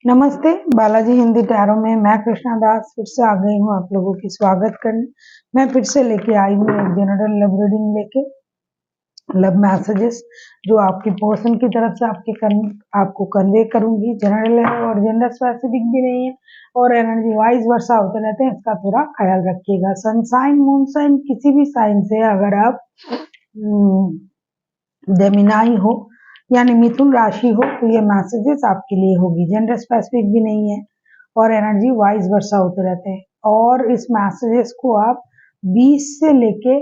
नमस्ते, बालाजी हिंदी टैरो में मैं कृष्णा दास फिर से आ गई हूँ आप लोगों की स्वागत करने। मैं फिर से लेके आई हूँ एक जनरल लव रीडिंग लेके, लव मैसेजेस जो आपकी पर्सन की तरफ से आपको कन्वे करूंगी। जनरल है और जेंडर स्पेसिफिक भी नहीं है और एनर्जी वाइज वर्षा होते रहते हैं, इसका थोड़ा ख्याल रखिएगा। सन साइन, मून साइन, किसी भी साइन से अगर आप जेमिनाई हो यानी मिथुन राशि हो तो ये मैसेजेस आपके लिए होगी। जेंडर स्पेसिफिक भी नहीं है और एनर्जी वाइज वर्षा होते रहते हैं। और इस मैसेजेस को आप 20 से लेके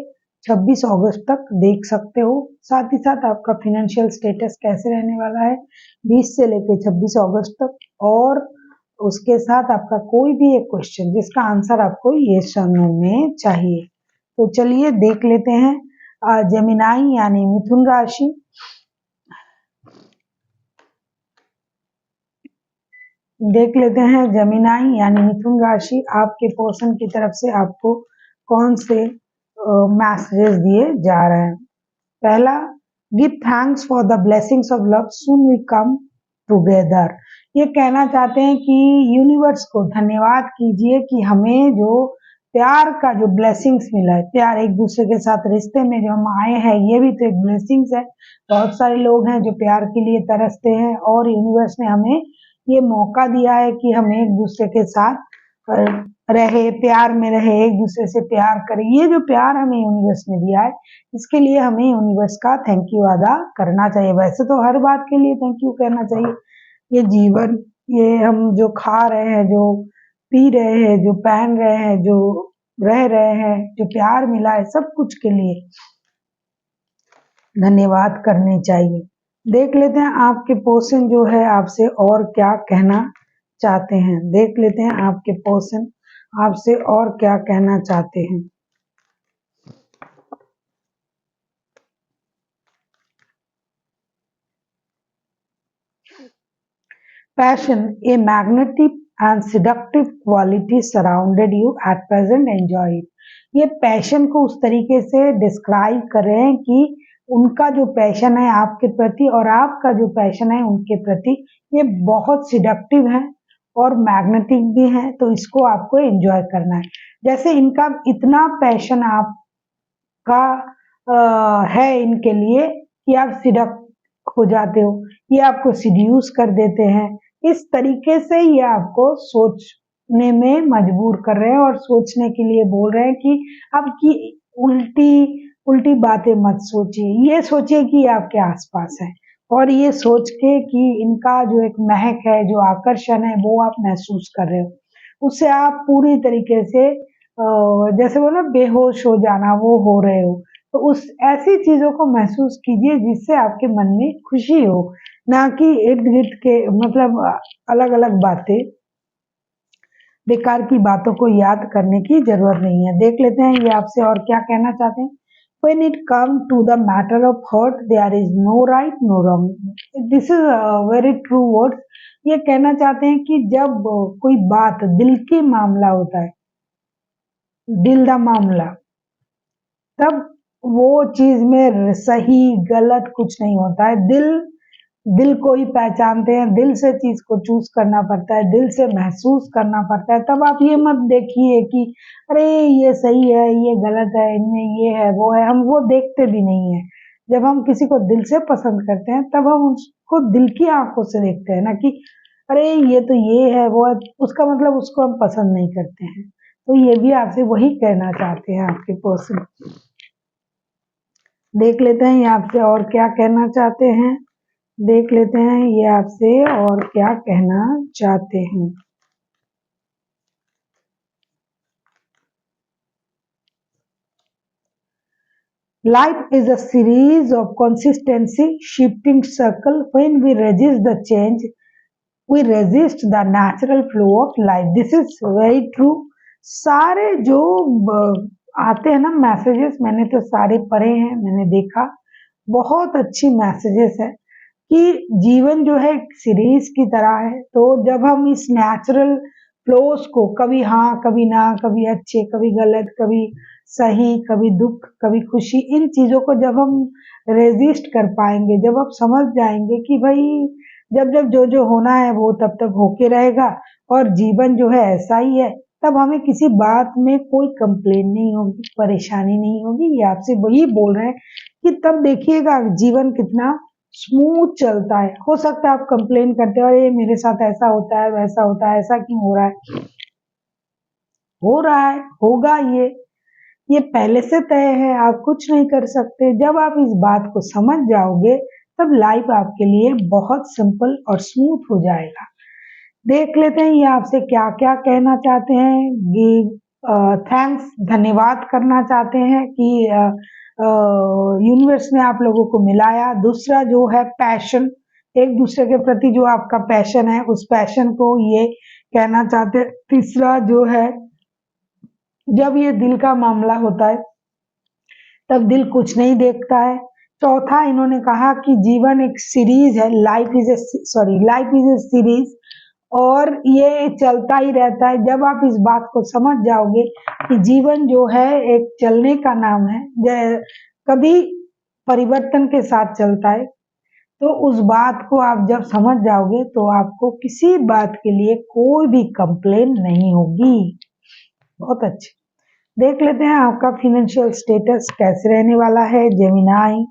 26 अगस्त तक देख सकते हो। साथ ही साथ आपका फाइनेंशियल स्टेटस कैसे रहने वाला है 20 से लेके 26 अगस्त तक, और उसके साथ आपका कोई भी एक क्वेश्चन जिसका आंसर आपको ये समय में चाहिए। तो चलिए देख लेते हैं। जेमिनाई यानी मिथुन राशि, देख लेते हैं जेमिनाई यानी मिथुन राशि आपके पर्सन की तरफ से आपको कौन से मैसेजेस दिए जा रहे हैं। पहला, give thanks for the blessings of love, soon we come together. ये कहना चाहते हैं कि यूनिवर्स को धन्यवाद कीजिए कि हमें जो प्यार का जो ब्लेसिंग्स मिला है, प्यार एक दूसरे के साथ रिश्ते में जो हम आए हैं, ये भी तो एक ब्लेसिंग्स है। बहुत सारे लोग हैं जो प्यार के लिए तरसते हैं और यूनिवर्स ने हमें ये मौका दिया है कि हम एक दूसरे के साथ रहे, प्यार में रहे, एक दूसरे से प्यार करें। ये जो प्यार हमें यूनिवर्स ने दिया है, इसके लिए हमें यूनिवर्स का थैंक यू अदा करना चाहिए। वैसे तो हर बात के लिए थैंक यू कहना चाहिए। ये जीवन, ये हम जो खा रहे हैं, जो पी रहे हैं, जो पहन रहे हैं, जो रह रहे हैं, जो प्यार मिला है, सब कुछ के लिए धन्यवाद करने चाहिए। देख लेते हैं आपके पर्सन जो है आपसे और क्या कहना चाहते हैं। देख लेते हैं आपके पर्सन आपसे और क्या कहना चाहते हैं। Passion, a magnetic and seductive quality surrounded you at present, enjoy it। ये पैशन को उस तरीके से डिस्क्राइब कर रहे हैं कि उनका जो पैशन है आपके प्रति और आपका जो पैशन है उनके प्रति, ये बहुत सिडक्टिव है और मैग्नेटिक भी है, तो इसको आपको एंजॉय करना है। जैसे इनका इतना पैशन आपका है इनके लिए कि आप सिडक्ट हो जाते हो, ये आपको सिड्यूस कर देते हैं। इस तरीके से ये आपको सोचने में मजबूर कर रहे हैं और सोचने के लिए बोल रहे हैं कि आपकी उल्टी उल्टी बातें मत सोचिए, ये सोचिए कि ये आपके आसपास है और ये सोच के कि इनका जो एक महक है, जो आकर्षण है, वो आप महसूस कर रहे हो। उससे आप पूरी तरीके से जैसे वो ना बेहोश हो जाना, वो हो रहे हो। तो उस ऐसी चीजों को महसूस कीजिए जिससे आपके मन में खुशी हो, ना कि इर्द गिर्द के मतलब अलग अलग बातें, बेकार की बातों को याद करने की जरूरत नहीं है। देख लेते हैं ये आपसे और क्या कहना चाहते हैं। When it comes to the matter of hurt, there is no right, no wrong. This is a very true words। ये कहना चाहते हैं कि जब कोई बात दिल की मामला होता है, दिल का मामला, तब वो चीज में सही गलत कुछ नहीं होता है। दिल दिल को ही पहचानते हैं, दिल से चीज को चूज करना पड़ता है, दिल से महसूस करना पड़ता है। तब आप ये मत देखिए कि अरे ये सही है, ये गलत है, इनमें ये है, वो है। हम वो देखते भी नहीं है। जब हम किसी को दिल से पसंद करते हैं तब हम उसको दिल की आंखों से देखते हैं, ना कि अरे ये तो ये है, वो है, उसका मतलब उसको हम पसंद नहीं करते हैं। तो ये भी आपसे वही कहना चाहते हैं आपके पर्सन। देख लेते हैं ये आपसे और क्या कहना चाहते हैं। देख लेते हैं ये आपसे और क्या कहना चाहते हैं। Life is a series of consistency shifting circle. When we resist the change, we resist the natural flow of life. This is very true। सारे जो आते हैं ना मैसेजेस, मैंने तो सारे पढ़े हैं, मैंने देखा, बहुत अच्छी मैसेजेस है कि जीवन जो है एक सीरीज की तरह है। तो जब हम इस नेचुरल फ्लोस को, कभी हाँ कभी ना, कभी अच्छे कभी गलत, कभी सही कभी दुख कभी खुशी, इन चीजों को जब हम रेजिस्ट कर पाएंगे, जब आप समझ जाएंगे कि भाई जब जब जो जो होना है वो तब तब होके रहेगा, और जीवन जो है ऐसा ही है। तब हमें किसी बात में कोई कंप्लेन नहीं होगी, परेशानी नहीं होगी। ये आपसे वही बोल रहे हैं कि तब देखिएगा जीवन कितना स्मूथ चलता है। हो सकता है आप कंप्लेन करते हो, अरे मेरे साथ ऐसा होता है, वैसा होता है, ऐसा क्यों हो रहा है? हो रहा है, होगा, ये पहले से तय है, आप कुछ नहीं कर सकते। जब आप इस बात को समझ जाओगे, तब लाइफ आपके लिए बहुत सिंपल और स्मूथ हो जाएगा। देख लेते हैं ये आपसे क्या-क्या कहना चाहते हैं। थैंक्स, धन्यवाद करना चाहते हैं कि यूनिवर्स ने आप लोगों को मिलाया। दूसरा जो है पैशन, एक दूसरे के प्रति जो आपका पैशन है, उस पैशन को ये कहना चाहते हैं। तीसरा जो है, जब ये दिल का मामला होता है तब दिल कुछ नहीं देखता है। चौथा इन्होंने कहा कि जीवन एक सीरीज है, लाइफ इज ए सीरीज, और ये चलता ही रहता है। जब आप इस बात को समझ जाओगे कि जीवन जो है एक चलने का नाम है, कभी परिवर्तन के साथ चलता है, तो उस बात को आप जब समझ जाओगे तो आपको किसी बात के लिए कोई भी कंप्लेन नहीं होगी। बहुत अच्छे। देख लेते हैं आपका फाइनेंशियल स्टेटस कैसे रहने वाला है जेमिनाई।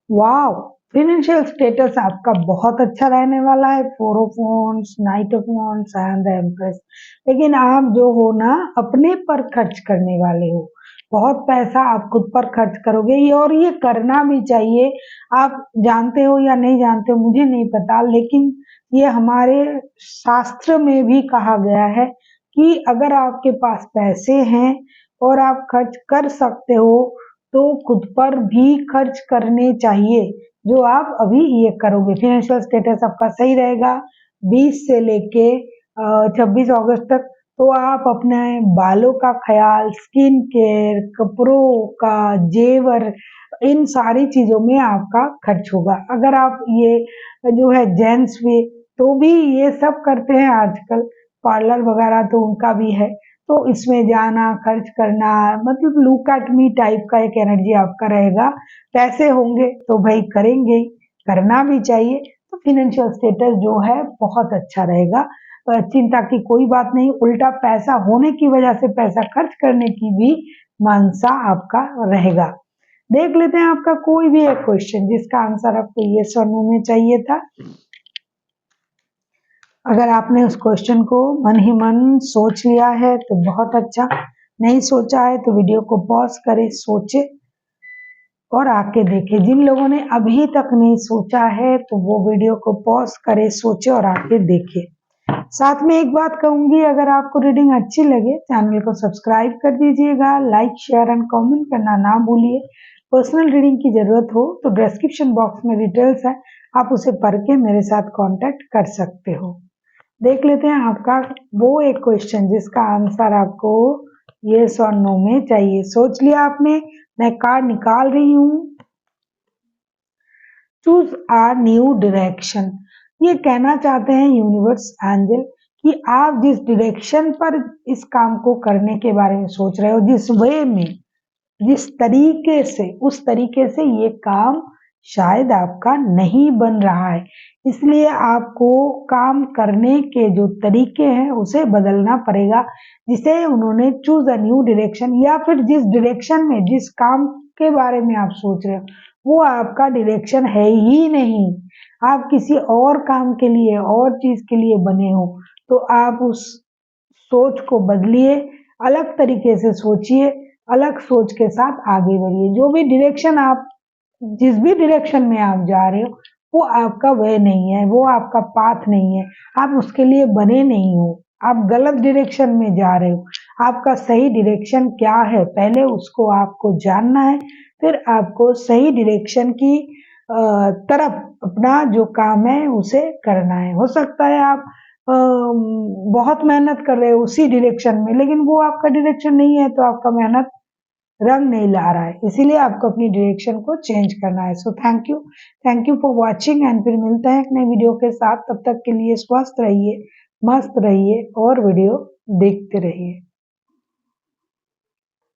वाओ, फाइनेंशियल स्टेटस आपका बहुत अच्छा रहने वाला है। Four of wands, night of wands and the empress. लेकिन आप जो हो ना, अपने पर खर्च करने वाले हो। बहुत पैसा आप खुद पर खर्च करोगे, ये और ये करना भी चाहिए। आप जानते हो या नहीं जानते हो मुझे नहीं पता, लेकिन ये हमारे शास्त्र में भी कहा गया है कि अगर आपके पास पैसे हैं और आप खर्च कर सकते हो, तो खुद पर भी खर्च करने चाहिए, जो आप अभी ये करोगे। फाइनेंशियल स्टेटस आपका सही रहेगा 20 से लेके 26 अगस्त तक। तो आप अपने बालों का ख्याल, स्किन केयर, कपड़ों का, जेवर, इन सारी चीजों में आपका खर्च होगा। अगर आप ये जो है जेंट्स भी, तो भी ये सब करते हैं आजकल, पार्लर वगैरह तो उनका भी है। तो इसमें जाना, खर्च करना, मतलब लुक एट मी टाइप का एक एनर्जी आपका रहेगा। पैसे होंगे तो भाई करेंगे ही, करना भी चाहिए। तो फाइनेंशियल स्टेटस जो है बहुत अच्छा रहेगा। चिंता की कोई बात नहीं, उल्टा पैसा होने की वजह से पैसा खर्च करने की भी मानसा आपका रहेगा। देख लेते हैं आपका कोई भी एक क्वेश्चन जिसका आंसर आपको यस और नो में चाहिए था। अगर आपने उस क्वेश्चन को मन ही मन सोच लिया है तो बहुत अच्छा, नहीं सोचा है तो वीडियो को पॉज करें, सोचे और आके देखें। जिन लोगों ने अभी तक नहीं सोचा है तो वो वीडियो को पॉज करे, सोचे और आके देखे। साथ में एक बात कहूंगी, अगर आपको रीडिंग अच्छी लगे चैनल को सब्सक्राइब कर दीजिएगा, लाइक शेयर एंड कमेंट करना ना भूलिए। पर्सनल रीडिंग की जरूरत हो तो डिस्क्रिप्शन बॉक्स में डिटेल्स है, आप उसे पढ़ के मेरे साथ कांटेक्ट कर सकते हो। देख लेते हैं आपका वो एक क्वेश्चन जिसका आंसर आपको यस और नो में चाहिए। सोच लिया आपने? मैं कार्ड निकाल रही हूँ। चूज आ न्यू डायरेक्शन। ये कहना चाहते हैं यूनिवर्स, एंजल, कि आप जिस डायरेक्शन पर इस काम को करने के बारे में सोच रहे हो, जिस वे में, जिस तरीके से, उस तरीके से ये काम शायद आपका नहीं बन रहा है। इसलिए आपको काम करने के जो तरीके हैं उसे बदलना पड़ेगा, जिसे उन्होंने चूज अ न्यू डायरेक्शन, या फिर जिस डायरेक्शन में, जिस काम के बारे में आप सोच रहे हो वो आपका डायरेक्शन है ही नहीं। आप किसी और काम के लिए, और चीज के लिए बने हो। तो आप उस सोच को बदलिए, अलग तरीके से सोचिए, अलग सोच के साथ आगे बढ़िए। जो भी डायरेक्शन आप, जिस भी डायरेक्शन में आप जा रहे हो वो आपका वे नहीं है, वो आपका पाथ नहीं है, आप उसके लिए बने नहीं हो, आप गलत डायरेक्शन में जा रहे हो। आपका सही डायरेक्शन क्या है पहले उसको आपको जानना है, फिर आपको सही डायरेक्शन की तरफ अपना जो काम है उसे करना है। हो सकता है आप बहुत मेहनत कर रहे हो उसी डायरेक्शन में, लेकिन वो आपका डायरेक्शन नहीं है, तो आपका मेहनत रंग नहीं ला रहा है, इसीलिए आपको अपनी डायरेक्शन को चेंज करना है। So thank you for watching, and फिर मिलते हैं एक नए वीडियो के साथ। तब तक के लिए स्वस्थ रहिए, मस्त रहिए और वीडियो देखते रहिए।